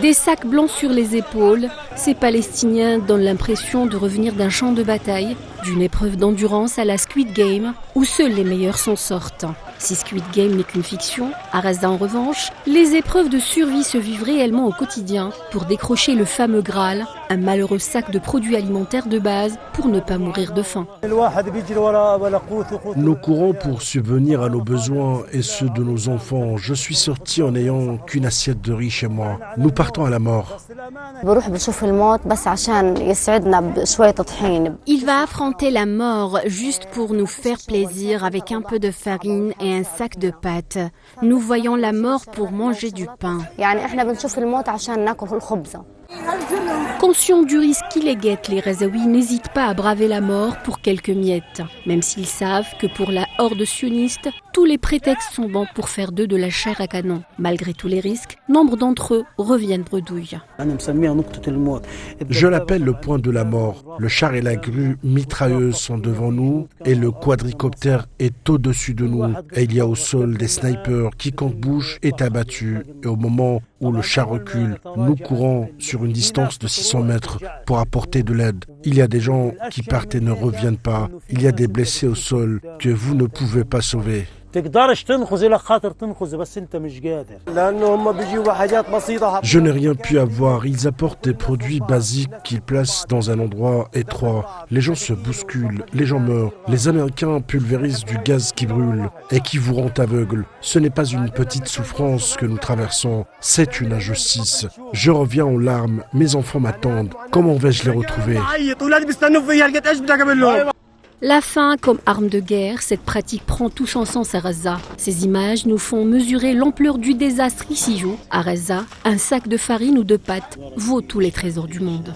Des sacs blancs sur les épaules, ces Palestiniens donnent l'impression de revenir d'un champ de bataille, d'une épreuve d'endurance à la Squid Game, où seuls les meilleurs s'en sortent. Si Squid Game n'est qu'une fiction, à Gaza en revanche, les épreuves de survie se vivent réellement au quotidien pour décrocher le fameux Graal, un malheureux sac de produits alimentaires de base pour ne pas mourir de faim. Nous courons pour subvenir à nos besoins et ceux de nos enfants. Je suis sorti en n'ayant qu'une assiette de riz chez moi. Nous partons à la mort. Il va affronter la mort juste pour nous faire plaisir avec un peu de farine et un sac de pâtes. Nous voyons la mort pour manger du pain. Conscients du risque qui les guette, les Gazaouis n'hésitent pas à braver la mort pour quelques miettes, même s'ils savent que pour la horde sioniste, tous les prétextes sont bons pour faire d'eux de la chair à canon. Malgré tous les risques, nombre d'entre eux reviennent bredouilles. Je l'appelle le point de la mort. Le char et la grue mitrailleuse sont devant nous et le quadricoptère est au-dessus de nous. Et il y a au sol des snipers. Quiconque bouge est abattu. Et au moment où le char recule, nous courons sur une distance de 600 mètres pour apporter de l'aide. Il y a des gens qui partent et ne reviennent pas. Il y a des blessés au sol que vous ne pouvez pas sauver. Je n'ai rien pu avoir. Ils apportent des produits basiques qu'ils placent dans un endroit étroit. Les gens se bousculent, les gens meurent. Les Américains pulvérisent du gaz qui brûle et qui vous rend aveugle. Ce n'est pas une petite souffrance que nous traversons, c'est une injustice. Je reviens en larmes, mes enfants m'attendent. Comment vais-je les retrouver ? La faim comme arme de guerre, cette pratique prend tout son sens à Gaza. Ces images nous font mesurer l'ampleur du désastre ici-joue. À Gaza, un sac de farine ou de pâtes vaut tous les trésors du monde.